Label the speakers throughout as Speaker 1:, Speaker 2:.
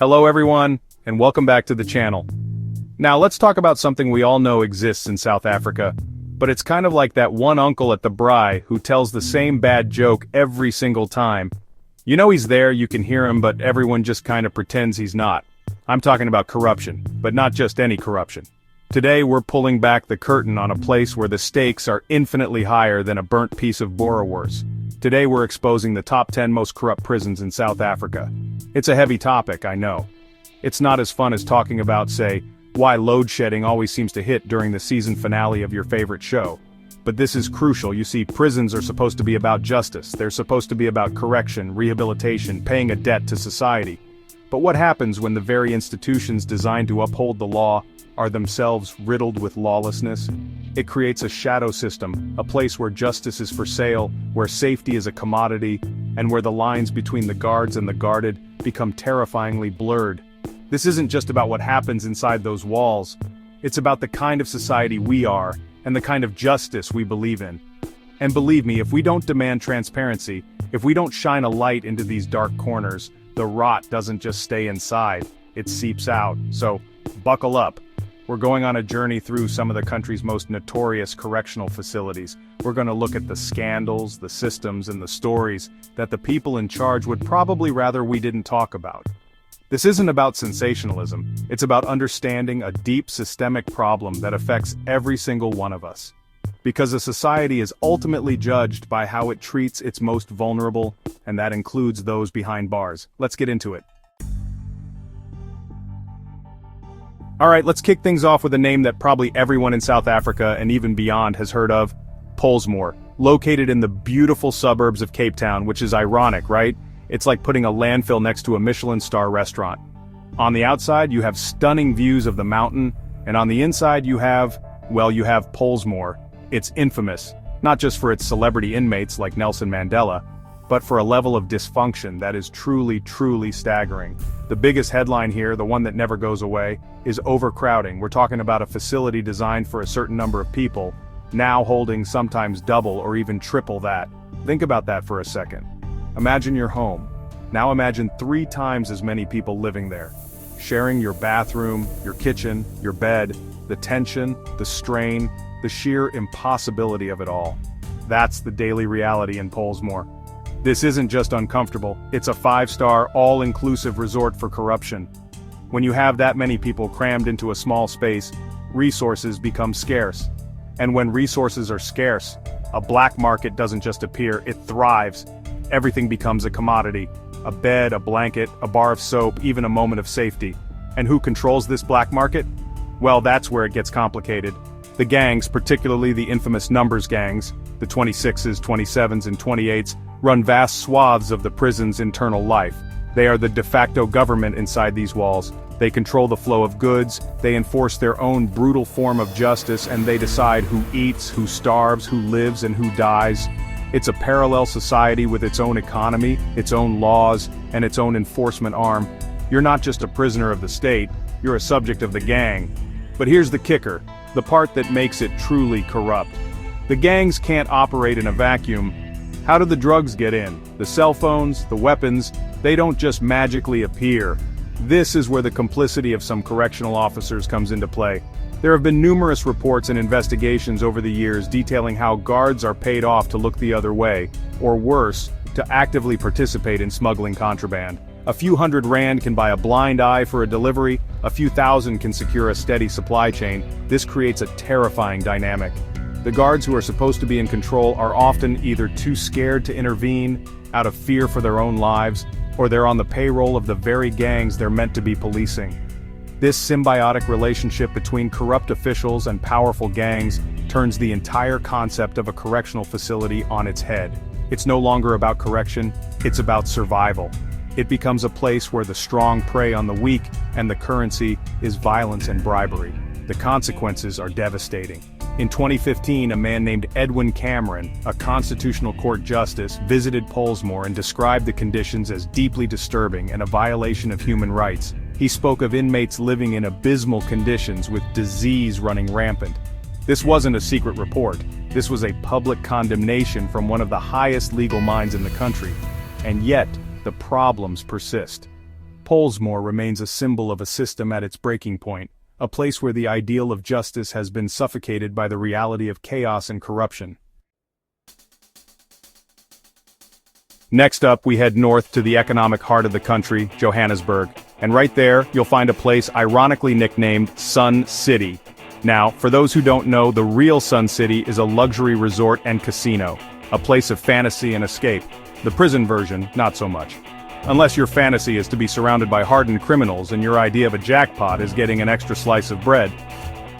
Speaker 1: Hello everyone, and welcome back to the channel. Now let's talk about something we all know exists in South Africa, but it's kind of like that one uncle at the braai who tells the same bad joke every single time. You know he's there, you can hear him, but everyone just kind of pretends he's not. I'm talking about corruption, but not just any corruption. Today we're pulling back the curtain on a place where the stakes are infinitely higher than a burnt piece of boerewors. Today we're exposing the top 10 most corrupt prisons in South Africa. It's a heavy topic, I know. It's not as fun as talking about, say, why load shedding always seems to hit during the season finale of your favorite show. But this is crucial. You see, prisons are supposed to be about justice. They're supposed to be about correction, rehabilitation, paying a debt to society. But what happens when the very institutions designed to uphold the law are themselves riddled with lawlessness? It creates a shadow system, a place where justice is for sale, where safety is a commodity, and where the lines between the guards and the guarded become terrifyingly blurred. This isn't just about what happens inside those walls. It's about the kind of society we are, and the kind of justice we believe in. And believe me, if we don't demand transparency, if we don't shine a light into these dark corners, the rot doesn't just stay inside, it seeps out. So, buckle up. We're going on a journey through some of the country's most notorious correctional facilities. We're going to look at the scandals, the systems, and the stories that the people in charge would probably rather we didn't talk about. This isn't about sensationalism, it's about understanding a deep systemic problem that affects every single one of us. Because a society is ultimately judged by how it treats its most vulnerable, and that includes those behind bars. Let's get into it. Alright, let's kick things off with a name that probably everyone in South Africa and even beyond has heard of: Pollsmoor, located in the beautiful suburbs of Cape Town, which is ironic, right? It's like putting a landfill next to a Michelin star restaurant. On the outside, you have stunning views of the mountain, and on the inside you have Pollsmoor. It's infamous, not just for its celebrity inmates like Nelson Mandela, but for a level of dysfunction that is truly staggering. The biggest headline here, the one that never goes away, is overcrowding. We're talking about a facility designed for a certain number of people, now holding sometimes double or even triple that. Think about that for a second. Imagine your home. Now imagine 3 times as many people living there, sharing your bathroom, your kitchen, your bed, the tension, the strain, the sheer impossibility of it all. That's the daily reality in Pollsmoor. This isn't just uncomfortable, it's a 5-star, all-inclusive resort for corruption. When you have that many people crammed into a small space, resources become scarce. And when resources are scarce, a black market doesn't just appear, it thrives. Everything becomes a commodity: a bed, a blanket, a bar of soap, even a moment of safety. And who controls this black market? Well, that's where it gets complicated. The gangs, particularly the infamous numbers gangs, the 26s, 27s, and 28s, run vast swaths of the prison's internal life. They are the de facto government inside these walls. They control the flow of goods, they enforce their own brutal form of justice, and they decide who eats, who starves, who lives, and who dies. It's a parallel society with its own economy, its own laws, and its own enforcement arm. You're not just a prisoner of the state, you're a subject of the gang. But here's the kicker, the part that makes it truly corrupt. The gangs can't operate in a vacuum. How do the drugs get in? The cell phones, the weapons, they don't just magically appear. This is where the complicity of some correctional officers comes into play. There have been numerous reports and investigations over the years detailing how guards are paid off to look the other way, or worse, to actively participate in smuggling contraband. A few hundred rand can buy a blind eye for a delivery, a few thousand can secure a steady supply chain. This creates a terrifying dynamic. The guards who are supposed to be in control are often either too scared to intervene, out of fear for their own lives, or they're on the payroll of the very gangs they're meant to be policing. This symbiotic relationship between corrupt officials and powerful gangs turns the entire concept of a correctional facility on its head. It's no longer about correction, it's about survival. It becomes a place where the strong prey on the weak, and the currency is violence and bribery. The consequences are devastating. In 2015, a man named Edwin Cameron, a Constitutional Court justice, visited Pollsmoor and described the conditions as deeply disturbing and a violation of human rights. He spoke of inmates living in abysmal conditions with disease running rampant. This wasn't a secret report. This was a public condemnation from one of the highest legal minds in the country. And yet, the problems persist. Pollsmoor remains a symbol of a system at its breaking point, a place where the ideal of justice has been suffocated by the reality of chaos and corruption. Next up, we head north to the economic heart of the country, Johannesburg, and right there, you'll find a place ironically nicknamed Sun City. Now, for those who don't know, the real Sun City is a luxury resort and casino, a place of fantasy and escape. The prison version, not so much. Unless your fantasy is to be surrounded by hardened criminals and your idea of a jackpot is getting an extra slice of bread.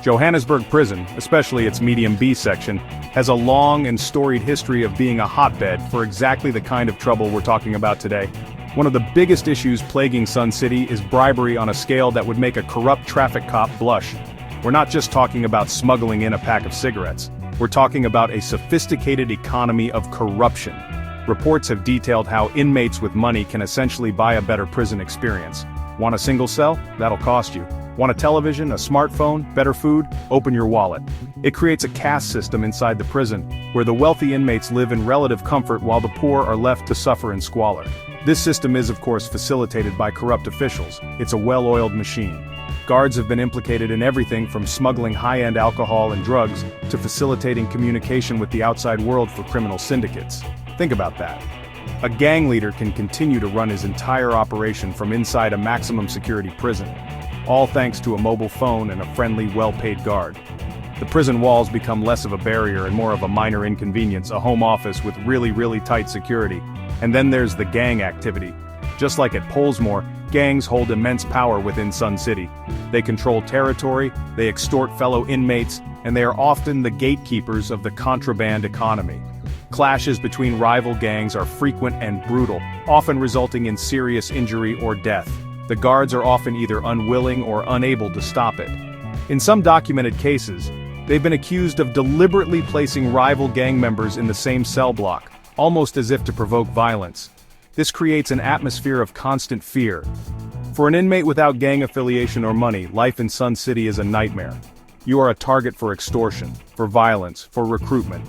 Speaker 1: Johannesburg Prison, especially its medium B section, has a long and storied history of being a hotbed for exactly the kind of trouble we're talking about today. One of the biggest issues plaguing Sun City is bribery on a scale that would make a corrupt traffic cop blush. We're not just talking about smuggling in a pack of cigarettes. We're talking about a sophisticated economy of corruption. Reports have detailed how inmates with money can essentially buy a better prison experience. Want a single cell? That'll cost you. Want a television, a smartphone, better food? Open your wallet. It creates a caste system inside the prison, where the wealthy inmates live in relative comfort while the poor are left to suffer in squalor. This system is, of course, facilitated by corrupt officials. It's a well-oiled machine. Guards have been implicated in everything from smuggling high-end alcohol and drugs to facilitating communication with the outside world for criminal syndicates. Think about that. A gang leader can continue to run his entire operation from inside a maximum security prison, all thanks to a mobile phone and a friendly, well-paid guard. The prison walls become less of a barrier and more of a minor inconvenience, a home office with really tight security. And then there's the gang activity. Just like at Pollsmoor, gangs hold immense power within Sun City. They control territory, they extort fellow inmates, and they are often the gatekeepers of the contraband economy. Clashes between rival gangs are frequent and brutal, often resulting in serious injury or death. The guards are often either unwilling or unable to stop it. In some documented cases, they've been accused of deliberately placing rival gang members in the same cell block, almost as if to provoke violence. This creates an atmosphere of constant fear. For an inmate without gang affiliation or money, life in Sun City is a nightmare. You are a target for extortion, for violence, for recruitment.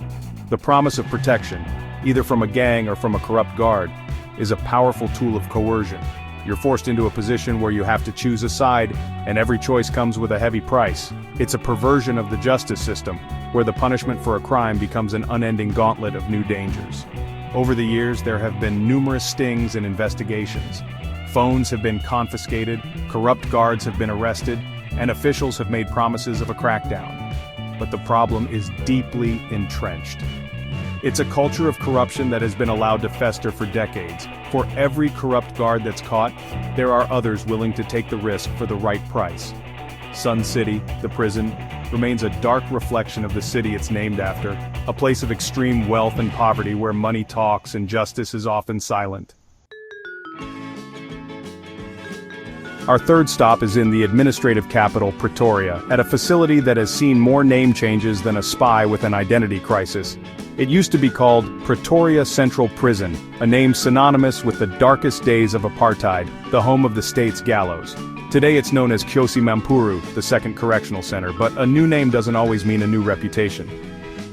Speaker 1: The promise of protection, either from a gang or from a corrupt guard, is a powerful tool of coercion. You're forced into a position where you have to choose a side, and every choice comes with a heavy price. It's a perversion of the justice system, where the punishment for a crime becomes an unending gauntlet of new dangers. Over the years, there have been numerous stings and investigations. Phones have been confiscated, corrupt guards have been arrested, and officials have made promises of a crackdown. But the problem is deeply entrenched. It's a culture of corruption that has been allowed to fester for decades. For every corrupt guard that's caught, there are others willing to take the risk for the right price. Sun City, the prison, remains a dark reflection of the city it's named after, a place of extreme wealth and poverty where money talks and justice is often silent. Our third stop is in the administrative capital, Pretoria, at a facility that has seen more name changes than a spy with an identity crisis. It used to be called Pretoria Central Prison, a name synonymous with the darkest days of apartheid, the home of the state's gallows. Today it's known as Kgosi Mampuru, the second correctional center, but a new name doesn't always mean a new reputation.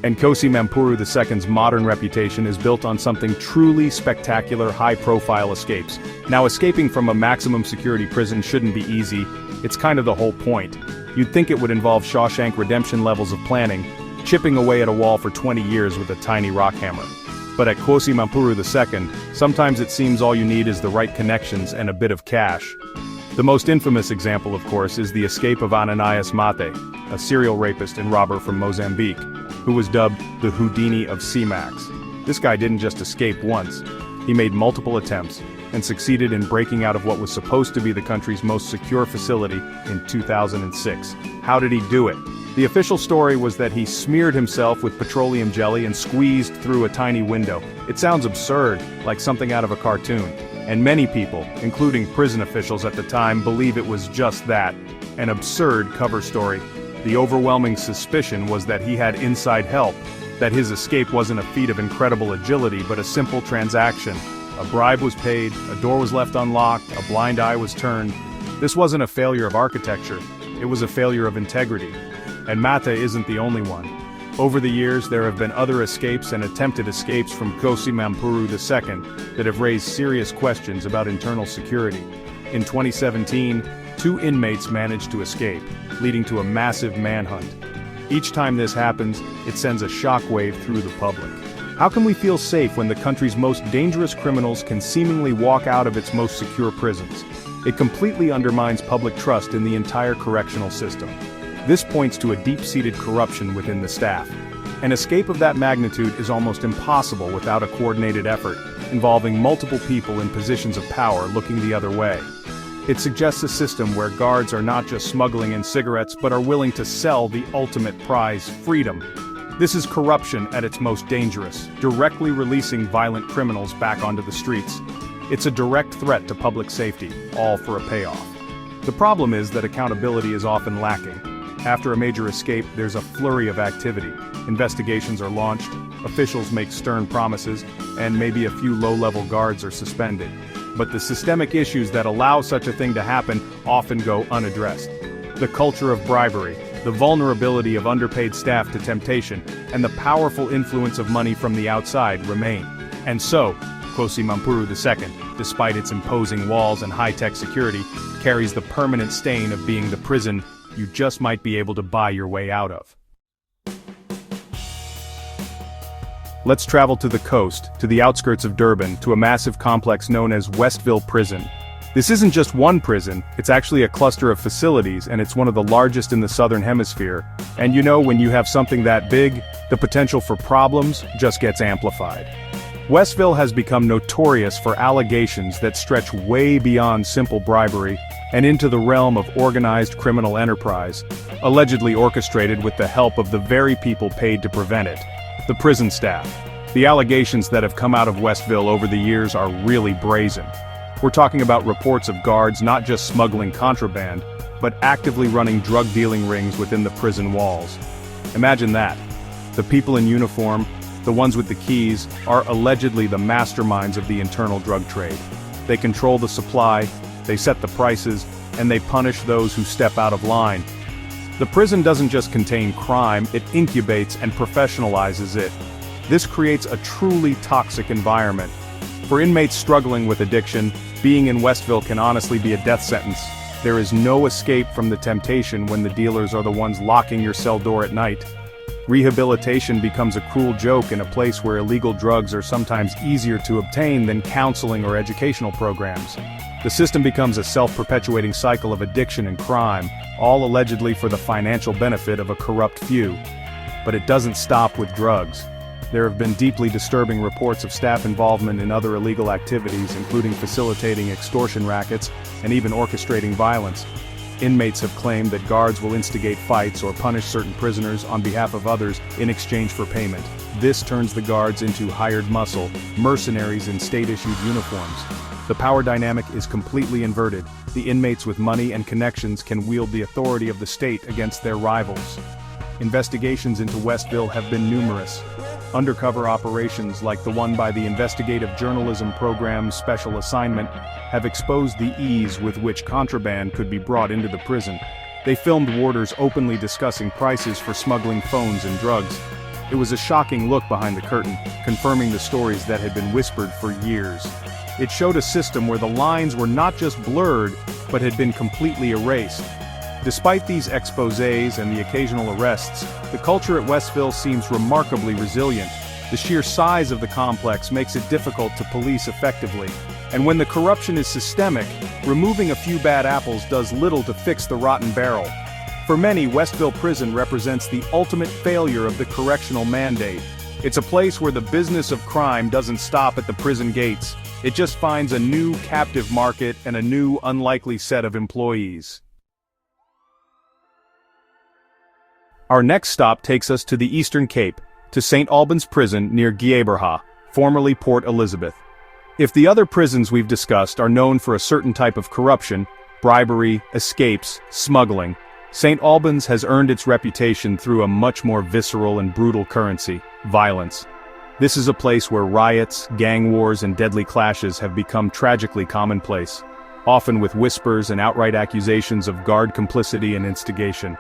Speaker 1: And Kgosi Mampuru II's modern reputation is built on something truly spectacular, high-profile escapes. Now, escaping from a maximum security prison shouldn't be easy. It's kind of the whole point. You'd think it would involve Shawshank Redemption levels of planning, chipping away at a wall for 20 years with a tiny rock hammer. But at Kgosi Mampuru II, sometimes it seems all you need is the right connections and a bit of cash. The most infamous example, of course, is the escape of Ananias Mate, a serial rapist and robber from Mozambique, who was dubbed the Houdini of CMAX. This guy didn't just escape once. He made multiple attempts, and succeeded in breaking out of what was supposed to be the country's most secure facility in 2006. How did he do it? The official story was that he smeared himself with petroleum jelly and squeezed through a tiny window. It sounds absurd, like something out of a cartoon. And many people, including prison officials at the time, believe it was just that, an absurd cover story. The overwhelming suspicion was that he had inside help, that his escape wasn't a feat of incredible agility but a simple transaction. A bribe was paid, a door was left unlocked, a blind eye was turned. This wasn't a failure of architecture, it was a failure of integrity. And Mate isn't the only one. Over the years, there have been other escapes and attempted escapes from Kgosi Mampuru II that have raised serious questions about internal security. In 2017, 2 inmates managed to escape, leading to a massive manhunt. Each time this happens, it sends a shockwave through the public. How can we feel safe when the country's most dangerous criminals can seemingly walk out of its most secure prisons? It completely undermines public trust in the entire correctional system. This points to a deep-seated corruption within the staff. An escape of that magnitude is almost impossible without a coordinated effort, involving multiple people in positions of power looking the other way. It suggests a system where guards are not just smuggling in cigarettes but are willing to sell the ultimate prize, freedom. This is corruption at its most dangerous, directly releasing violent criminals back onto the streets. It's a direct threat to public safety, all for a payoff. The problem is that accountability is often lacking. After a major escape, there's a flurry of activity. Investigations are launched, officials make stern promises, and maybe a few low-level guards are suspended. But the systemic issues that allow such a thing to happen often go unaddressed. The culture of bribery, the vulnerability of underpaid staff to temptation, and the powerful influence of money from the outside remain. And so, Kgosi Mampuru II, despite its imposing walls and high-tech security, carries the permanent stain of being the prison you just might be able to buy your way out of. Let's travel to the coast, to the outskirts of Durban, to a massive complex known as Westville Prison. This isn't just one prison, it's actually a cluster of facilities, and it's one of the largest in the southern hemisphere. And you know, when you have something that big, the potential for problems just gets amplified. Westville has become notorious for allegations that stretch way beyond simple bribery and into the realm of organized criminal enterprise, allegedly orchestrated with the help of the very people paid to prevent it, the prison staff. The allegations that have come out of Westville over the years are really brazen. We're talking about reports of guards not just smuggling contraband, but actively running drug-dealing rings within the prison walls. Imagine that. The people in uniform, the ones with the keys, are allegedly the masterminds of the internal drug trade. They control the supply, they set the prices, and they punish those who step out of line. The prison doesn't just contain crime, it incubates and professionalizes it. This creates a truly toxic environment. For inmates struggling with addiction, being in Westville can honestly be a death sentence. There is no escape from the temptation when the dealers are the ones locking your cell door at night. Rehabilitation becomes a cruel joke in a place where illegal drugs are sometimes easier to obtain than counseling or educational programs. The system becomes a self-perpetuating cycle of addiction and crime, all allegedly for the financial benefit of a corrupt few. But it doesn't stop with drugs. There have been deeply disturbing reports of staff involvement in other illegal activities, including facilitating extortion rackets and even orchestrating violence. Inmates have claimed that guards will instigate fights or punish certain prisoners on behalf of others in exchange for payment. This turns the guards into hired muscle, mercenaries in state-issued uniforms. The power dynamic is completely inverted. The inmates with money and connections can wield the authority of the state against their rivals. Investigations into Westville have been numerous. Undercover operations like the one by the investigative journalism program's Special Assignment have exposed the ease with which contraband could be brought into the prison. They filmed warders openly discussing prices for smuggling phones and drugs. It was a shocking look behind the curtain, confirming the stories that had been whispered for years. It showed a system where the lines were not just blurred, but had been completely erased. Despite these exposés and the occasional arrests, the culture at Westville seems remarkably resilient. The sheer size of the complex makes it difficult to police effectively. And when the corruption is systemic, removing a few bad apples does little to fix the rotten barrel. For many, Westville Prison represents the ultimate failure of the correctional mandate. It's a place where the business of crime doesn't stop at the prison gates. It just finds a new captive market and a new, unlikely set of employees. Our next stop takes us to the Eastern Cape, to St. Albans Prison near Gqeberha, formerly Port Elizabeth. If the other prisons we've discussed are known for a certain type of corruption, bribery, escapes, smuggling, St. Albans has earned its reputation through a much more visceral and brutal currency, violence. This is a place where riots, gang wars, and deadly clashes have become tragically commonplace, often with whispers and outright accusations of guard complicity and instigation.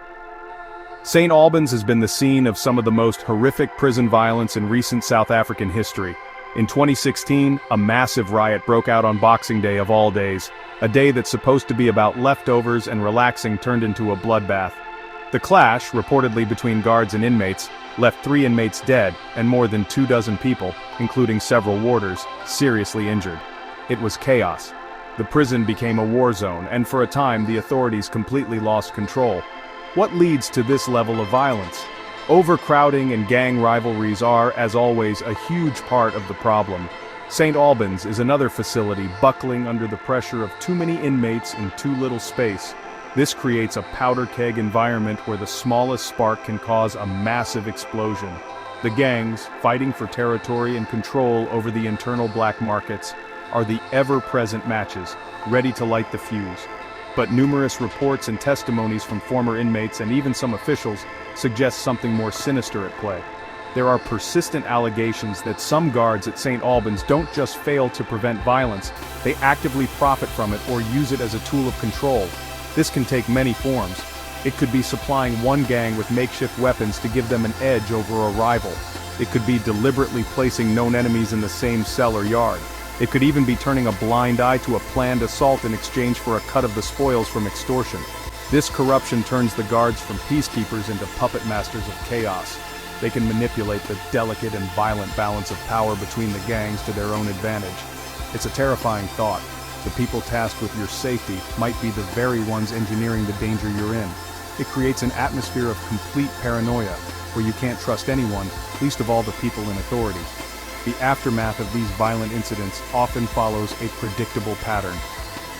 Speaker 1: St. Albans has been the scene of some of the most horrific prison violence in recent South African history. In 2016, a massive riot broke out on Boxing Day of all days, a day that's supposed to be about leftovers and relaxing turned into a bloodbath. The clash, reportedly between guards and inmates, left 3 inmates dead and more than 24 people, including several warders, seriously injured. It was chaos. The prison became a war zone, and for a time the authorities completely lost control. What leads to this level of violence? Overcrowding and gang rivalries are, as always, a huge part of the problem. St. Albans is another facility buckling under the pressure of too many inmates in too little space. This creates a powder keg environment where the smallest spark can cause a massive explosion. The gangs, fighting for territory and control over the internal black markets, are the ever-present matches, ready to light the fuse. But numerous reports and testimonies from former inmates and even some officials suggest something more sinister at play. There are persistent allegations that some guards at St. Albans don't just fail to prevent violence, they actively profit from it or use it as a tool of control. This can take many forms. It could be supplying one gang with makeshift weapons to give them an edge over a rival. It could be deliberately placing known enemies in the same cell or yard. It could even be turning a blind eye to a planned assault in exchange for a cut of the spoils from extortion. This corruption turns the guards from peacekeepers into puppet masters of chaos. They can manipulate the delicate and violent balance of power between the gangs to their own advantage. It's a terrifying thought. The people tasked with your safety might be the very ones engineering the danger you're in. It creates an atmosphere of complete paranoia, where you can't trust anyone, least of all the people in authority. The aftermath of these violent incidents often follows a predictable pattern.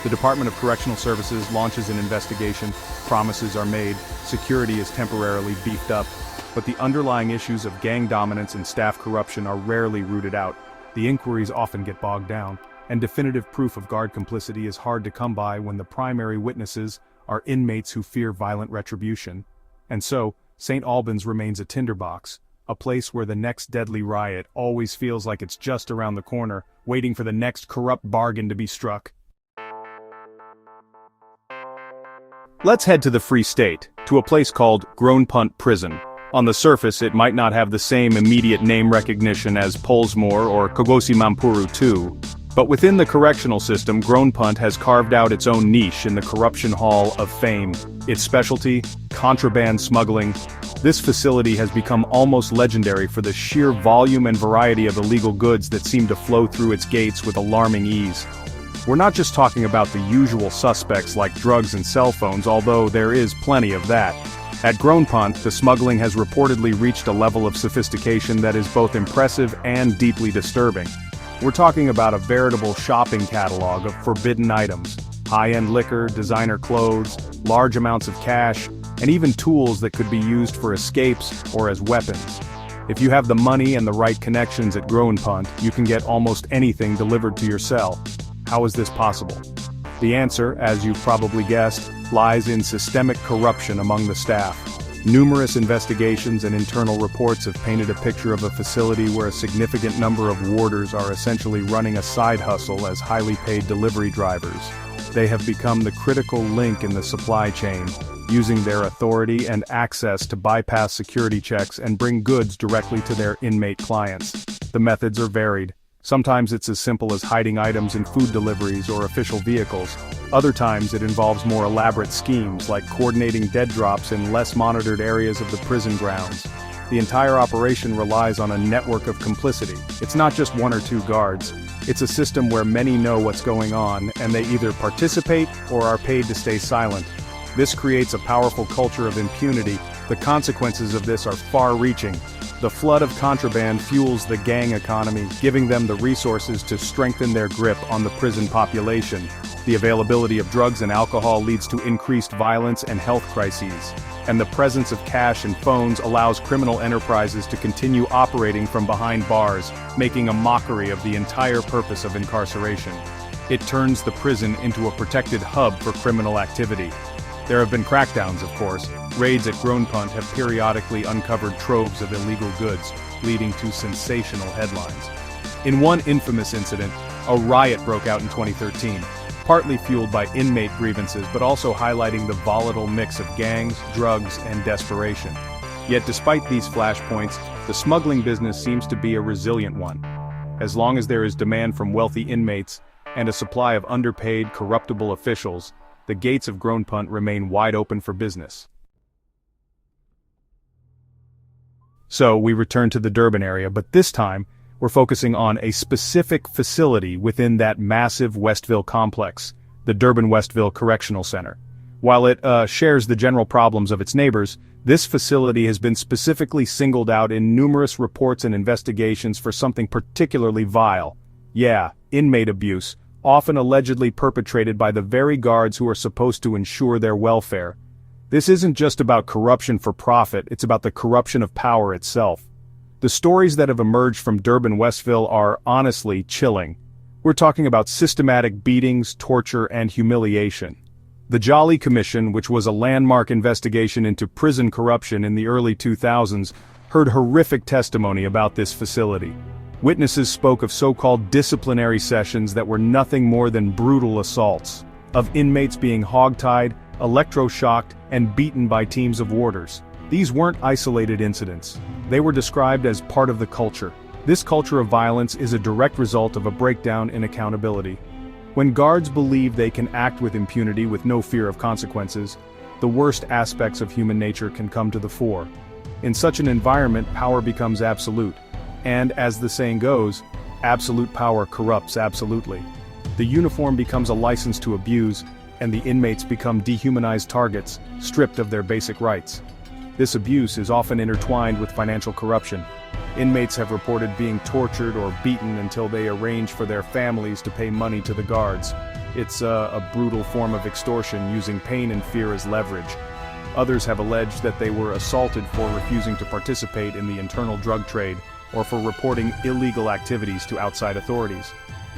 Speaker 1: The Department of Correctional Services launches an investigation, promises are made, security is temporarily beefed up, but the underlying issues of gang dominance and staff corruption are rarely rooted out. The inquiries often get bogged down, and definitive proof of guard complicity is hard to come by when the primary witnesses are inmates who fear violent retribution. And so, St. Albans remains a tinderbox, a place where the next deadly riot always feels like it's just around the corner, waiting for the next corrupt bargain to be struck. Let's head to the Free State, to a place called Groenpunt Prison. On the surface, it might not have the same immediate name recognition as Pollsmoor or Kgosi Mampuru 2, but within the correctional system, Groenpunt has carved out its own niche in the corruption hall of fame. Its specialty, contraband smuggling. This facility has become almost legendary for the sheer volume and variety of illegal goods that seem to flow through its gates with alarming ease. We're not just talking about the usual suspects like drugs and cell phones, although there is plenty of that. At Groenpunt, the smuggling has reportedly reached a level of sophistication that is both impressive and deeply disturbing. We're talking about a veritable shopping catalog of forbidden items, high-end liquor, designer clothes, large amounts of cash, and even tools that could be used for escapes or as weapons. If you have the money and the right connections at Groenpunt, you can get almost anything delivered to your cell. How is this possible? The answer, as you've probably guessed, lies in systemic corruption among the staff. Numerous investigations and internal reports have painted a picture of a facility where a significant number of warders are essentially running a side hustle as highly paid delivery drivers. They have become the critical link in the supply chain, using their authority and access to bypass security checks and bring goods directly to their inmate clients. The methods are varied. Sometimes it's as simple as hiding items in food deliveries or official vehicles. Other times it involves more elaborate schemes like coordinating dead drops in less monitored areas of the prison grounds. The entire operation relies on a network of complicity. It's not just 1 or 2 guards. It's a system where many know what's going on, and they either participate or are paid to stay silent. This creates a powerful culture of impunity. The consequences of this are far-reaching. The flood of contraband fuels the gang economy, giving them the resources to strengthen their grip on the prison population. The availability of drugs and alcohol leads to increased violence and health crises. And the presence of cash and phones allows criminal enterprises to continue operating from behind bars, making a mockery of the entire purpose of incarceration. It turns the prison into a protected hub for criminal activity. There have been crackdowns, of course. Raids at Groenpunt have periodically uncovered troves of illegal goods, leading to sensational headlines. In one infamous incident, a riot broke out in 2013, partly fueled by inmate grievances but also highlighting the volatile mix of gangs, drugs, and desperation. Yet despite these flashpoints, the smuggling business seems to be a resilient one. As long as there is demand from wealthy inmates and a supply of underpaid, corruptible officials, the gates of Groenpunt remain wide open for business. So we return to the Durban area, but this time, we're focusing on a specific facility within that massive Westville complex, the Durban-Westville Correctional Center. While it shares the general problems of its neighbors, this facility has been specifically singled out in numerous reports and investigations for something particularly vile. Yeah, inmate abuse, often allegedly perpetrated by the very guards who are supposed to ensure their welfare. This isn't just about corruption for profit, it's about the corruption of power itself. The stories that have emerged from Durban-Westville are honestly chilling. We're talking about systematic beatings, torture, and humiliation. The Jolly Commission, which was a landmark investigation into prison corruption in the early 2000s, heard horrific testimony about this facility. Witnesses spoke of so-called disciplinary sessions that were nothing more than brutal assaults, of inmates being hogtied, electroshocked, and beaten by teams of warders. These weren't isolated incidents. They were described as part of the culture. This culture of violence is a direct result of a breakdown in accountability. When guards believe they can act with impunity with no fear of consequences, the worst aspects of human nature can come to the fore. In such an environment, power becomes absolute. And as the saying goes, absolute power corrupts absolutely. The uniform becomes a license to abuse, and the inmates become dehumanized targets, stripped of their basic rights. This abuse is often intertwined with financial corruption. Inmates have reported being tortured or beaten until they arrange for their families to pay money to the guards. It's a brutal form of extortion, using pain and fear as leverage. Others have alleged that they were assaulted for refusing to participate in the internal drug trade, or for reporting illegal activities to outside authorities.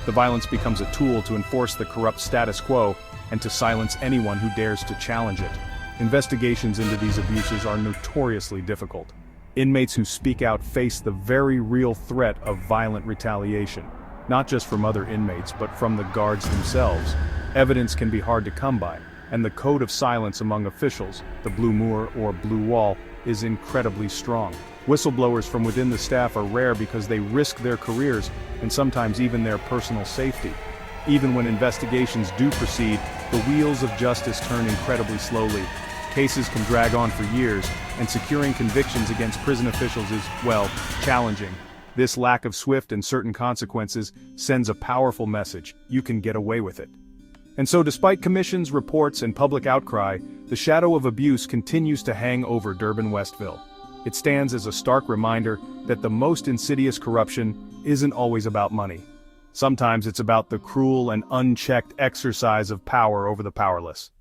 Speaker 1: The violence becomes a tool to enforce the corrupt status quo and to silence anyone who dares to challenge it. Investigations into these abuses are notoriously difficult. Inmates who speak out face the very real threat of violent retaliation, not just from other inmates but from the guards themselves. Evidence can be hard to come by, and the code of silence among officials, the Blue Moor or Blue Wall, is incredibly strong. Whistleblowers from within the staff are rare because they risk their careers and sometimes even their personal safety. Even when investigations do proceed, the wheels of justice turn incredibly slowly. Cases can drag on for years, and securing convictions against prison officials is, well, challenging. This lack of swift and certain consequences sends a powerful message: you can get away with it. And so despite commissions, reports, and public outcry, the shadow of abuse continues to hang over Durban-Westville. It stands as a stark reminder that the most insidious corruption isn't always about money. Sometimes it's about the cruel and unchecked exercise of power over the powerless.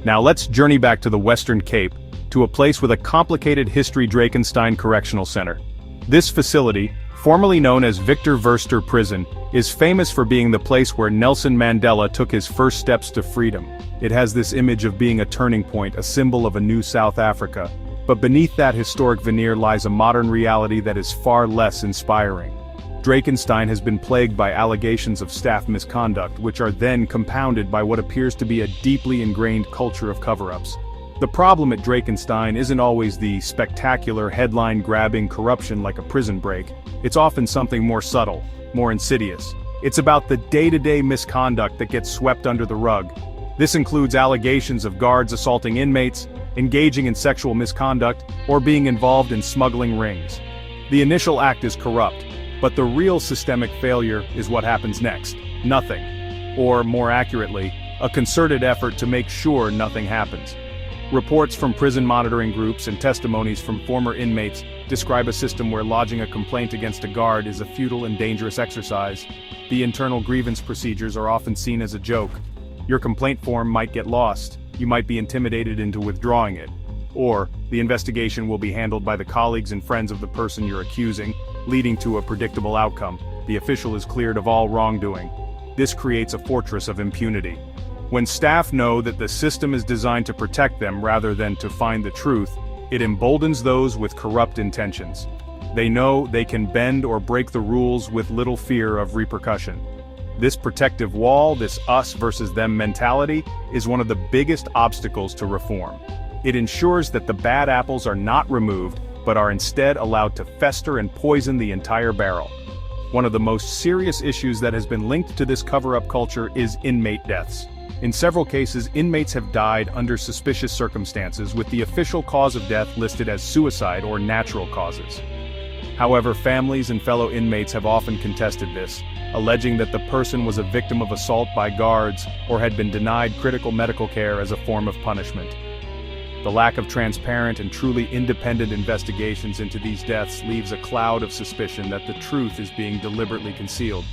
Speaker 1: Now let's journey back to the Western Cape, to a place with a complicated history: Drakenstein Correctional Center. This facility, formerly known as Victor Verster Prison, is famous for being the place where Nelson Mandela took his first steps to freedom. It has this image of being a turning point, a symbol of a new South Africa. But beneath that historic veneer lies a modern reality that is far less inspiring. Drakenstein has been plagued by allegations of staff misconduct, which are then compounded by what appears to be a deeply ingrained culture of cover-ups. The problem at Drakenstein isn't always the spectacular, headline-grabbing corruption like a prison break. It's often something more subtle, more insidious. It's about the day-to-day misconduct that gets swept under the rug. This includes allegations of guards assaulting inmates, engaging in sexual misconduct, or being involved in smuggling rings. The initial act is corrupt, but the real systemic failure is what happens next: nothing. Or, more accurately, a concerted effort to make sure nothing happens. Reports from prison monitoring groups and testimonies from former inmates describe a system where lodging a complaint against a guard is a futile and dangerous exercise. The internal grievance procedures are often seen as a joke. Your complaint form might get lost, you might be intimidated into withdrawing it. Or, the investigation will be handled by the colleagues and friends of the person you're accusing, leading to a predictable outcome: the official is cleared of all wrongdoing. This creates a fortress of impunity. When staff know that the system is designed to protect them rather than to find the truth, it emboldens those with corrupt intentions. They know they can bend or break the rules with little fear of repercussion. This protective wall, this us versus them mentality, is one of the biggest obstacles to reform. It ensures that the bad apples are not removed, but are instead allowed to fester and poison the entire barrel. One of the most serious issues that has been linked to this cover-up culture is inmate deaths. In several cases, inmates have died under suspicious circumstances, with the official cause of death listed as suicide or natural causes. However, families and fellow inmates have often contested this, alleging that the person was a victim of assault by guards or had been denied critical medical care as a form of punishment. The lack of transparent and truly independent investigations into these deaths leaves a cloud of suspicion that the truth is being deliberately concealed.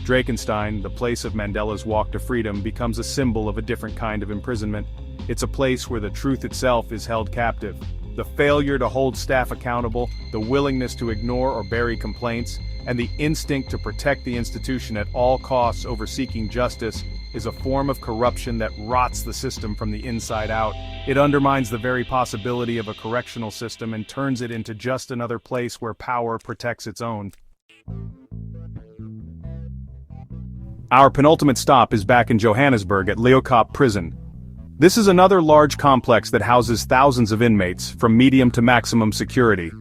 Speaker 1: Drakenstein, the place of Mandela's walk to freedom, becomes a symbol of a different kind of imprisonment. It's a place where the truth itself is held captive. The failure to hold staff accountable, the willingness to ignore or bury complaints, and the instinct to protect the institution at all costs over seeking justice is a form of corruption that rots the system from the inside out. It undermines the very possibility of a correctional system and turns it into just another place where power protects its own. Our penultimate stop is back in Johannesburg at Leeuwkop prison. This is another large complex that houses thousands of inmates, from medium to maximum security.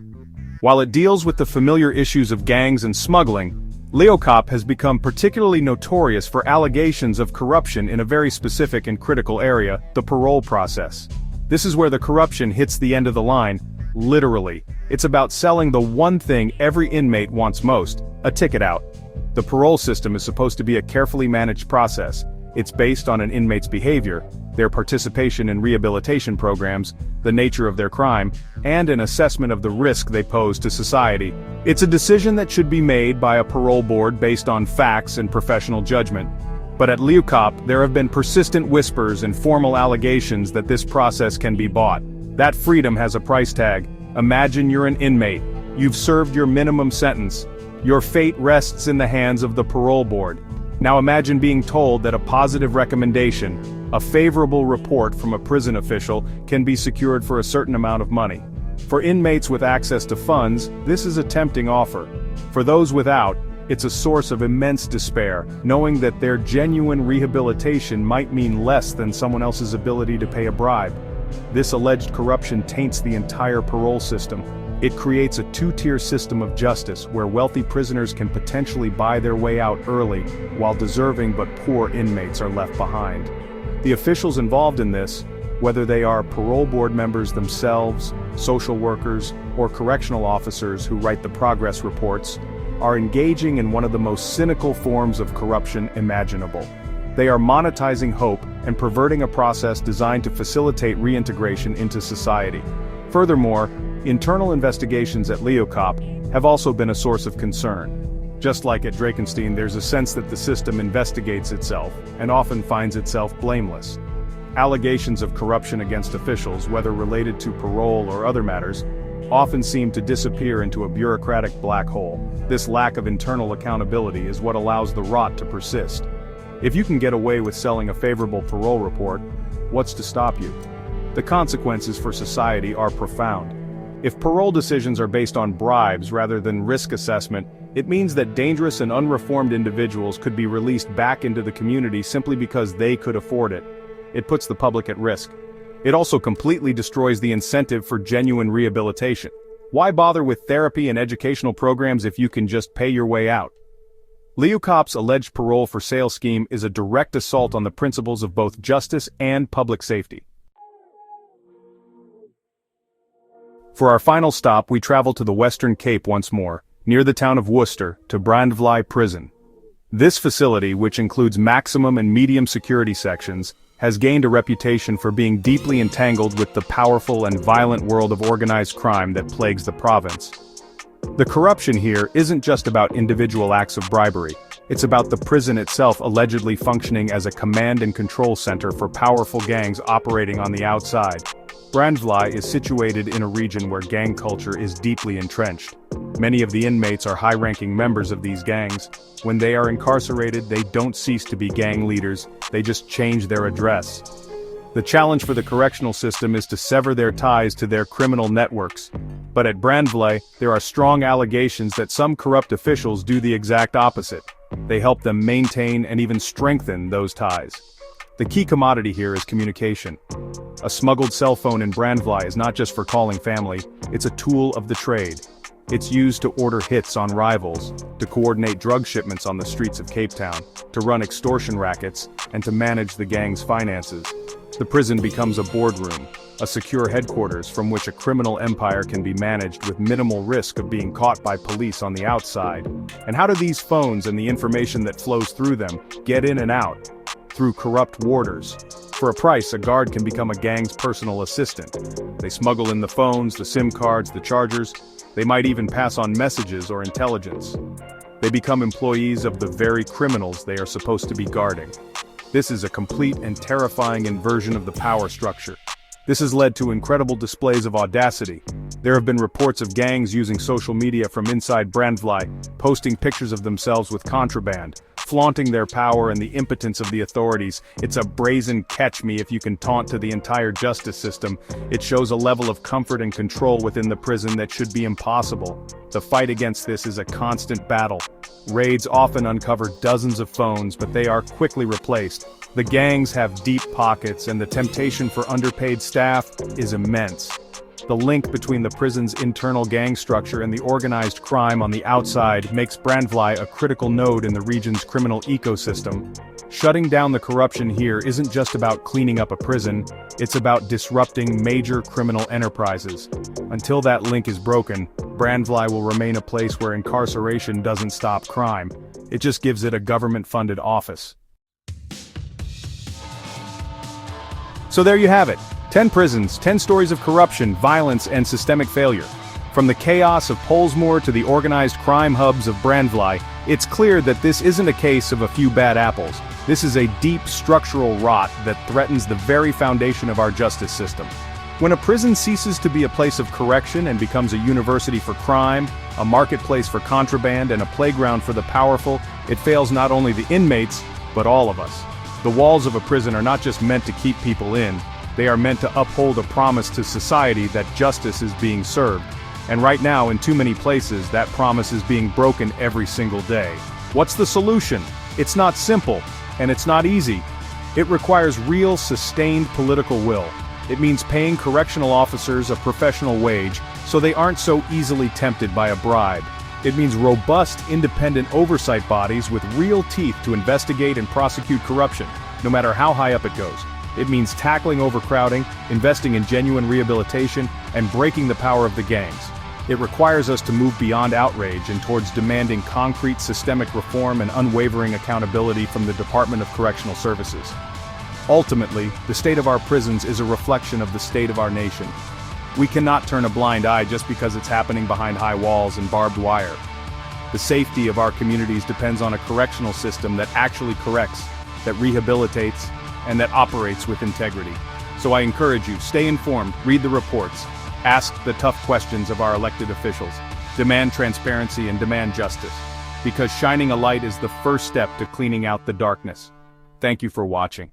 Speaker 1: While it deals with the familiar issues of gangs and smuggling, Leeuwkop has become particularly notorious for allegations of corruption in a very specific and critical area, the parole process. This is where the corruption hits the end of the line, literally. It's about selling the one thing every inmate wants most, a ticket out. The parole system is supposed to be a carefully managed process. It's based on an inmate's behavior, their participation in rehabilitation programs, the nature of their crime, and an assessment of the risk they pose to society. It's a decision that should be made by a parole board based on facts and professional judgment. But at Leeuwkop, there have been persistent whispers and formal allegations that this process can be bought. That freedom has a price tag. Imagine you're an inmate. You've served your minimum sentence. Your fate rests in the hands of the parole board. Now imagine being told that a positive recommendation, a favorable report from a prison official, can be secured for a certain amount of money. For inmates with access to funds, this is a tempting offer. For those without, it's a source of immense despair, knowing that their genuine rehabilitation might mean less than someone else's ability to pay a bribe. This alleged corruption taints the entire parole system. It creates a two-tier system of justice where wealthy prisoners can potentially buy their way out early, while deserving but poor inmates are left behind. The officials involved in this, whether they are parole board members themselves, social workers, or correctional officers who write the progress reports, are engaging in one of the most cynical forms of corruption imaginable. They are monetizing hope and perverting a process designed to facilitate reintegration into society. Furthermore, internal investigations at Leeuwkop have also been a source of concern. Just like at Drakenstein, there's a sense that the system investigates itself, and often finds itself blameless. Allegations of corruption against officials, whether related to parole or other matters, often seem to disappear into a bureaucratic black hole. This lack of internal accountability is what allows the rot to persist. If you can get away with selling a favorable parole report, what's to stop you? The consequences for society are profound. If parole decisions are based on bribes rather than risk assessment, it means that dangerous and unreformed individuals could be released back into the community simply because they could afford it. It puts the public at risk. It also completely destroys the incentive for genuine rehabilitation. Why bother with therapy and educational programs if you can just pay your way out? Leeuwkop's alleged parole for sale scheme is a direct assault on the principles of both justice and public safety. For our final stop, we travel to the Western Cape once more, near the town of Worcester, to Brandvlei prison. This facility, which includes maximum and medium security sections, has gained a reputation for being deeply entangled with the powerful and violent world of organized crime that plagues the province. The corruption here isn't just about individual acts of bribery, it's about the prison itself allegedly functioning as a command and control center for powerful gangs operating on the outside. Brandvlei is situated in a region where gang culture is deeply entrenched. Many of the inmates are high-ranking members of these gangs. When they are incarcerated, they don't cease to be gang leaders, they just change their address. The challenge for the correctional system is to sever their ties to their criminal networks. But at Brandvlei, there are strong allegations that some corrupt officials do the exact opposite. They help them maintain and even strengthen those ties. The key commodity here is communication. A smuggled cell phone in Brandvlei is not just for calling family, it's a tool of the trade. It's used to order hits on rivals, to coordinate drug shipments on the streets of Cape Town, to run extortion rackets, and to manage the gang's finances. The prison becomes a boardroom, a secure headquarters from which a criminal empire can be managed with minimal risk of being caught by police on the outside. And how do these phones and the information that flows through them get in and out? Through corrupt warders. For a price, a guard can become a gang's personal assistant. They smuggle in the phones, the SIM cards, the chargers. They might even pass on messages or intelligence. They become employees of the very criminals they are supposed to be guarding. This is a complete and terrifying inversion of the power structure. This has led to incredible displays of audacity. There have been reports of gangs using social media from inside Brandvlei, posting pictures of themselves with contraband, flaunting their power and the impotence of the authorities. It's a brazen catch me if you can taunt to the entire justice system. It shows a level of comfort and control within the prison that should be impossible. The fight against this is a constant battle. Raids often uncover dozens of phones, but they are quickly replaced. The gangs have deep pockets, and the temptation for underpaid staff is immense. The link between the prison's internal gang structure and the organized crime on the outside makes Brandvlei a critical node in the region's criminal ecosystem. Shutting down the corruption here isn't just about cleaning up a prison, it's about disrupting major criminal enterprises. Until that link is broken, Brandvlei will remain a place where incarceration doesn't stop crime. It just gives it a government-funded office. So there you have it. 10 prisons, 10 stories of corruption, violence, and systemic failure. From the chaos of Pollsmoor to the organized crime hubs of Brandvlei, it's clear that this isn't a case of a few bad apples. This is a deep structural rot that threatens the very foundation of our justice system. When a prison ceases to be a place of correction and becomes a university for crime, a marketplace for contraband, and a playground for the powerful, it fails not only the inmates, but all of us. The walls of a prison are not just meant to keep people in, they are meant to uphold a promise to society that justice is being served. And right now, in too many places, that promise is being broken every single day. What's the solution? It's not simple, and it's not easy. It requires real, sustained political will. It means paying correctional officers a professional wage, so they aren't so easily tempted by a bribe. It means robust, independent oversight bodies with real teeth to investigate and prosecute corruption, no matter how high up it goes. It means tackling overcrowding, investing in genuine rehabilitation, and breaking the power of the gangs. It requires us to move beyond outrage and towards demanding concrete systemic reform and unwavering accountability from the Department of Correctional Services. Ultimately, the state of our prisons is a reflection of the state of our nation. We cannot turn a blind eye just because it's happening behind high walls and barbed wire. The safety of our communities depends on a correctional system that actually corrects, that rehabilitates, and that operates with integrity. So I encourage you, stay informed, read the reports, ask the tough questions of our elected officials, demand transparency and demand justice, because shining a light is the first step to cleaning out the darkness. Thank you for watching.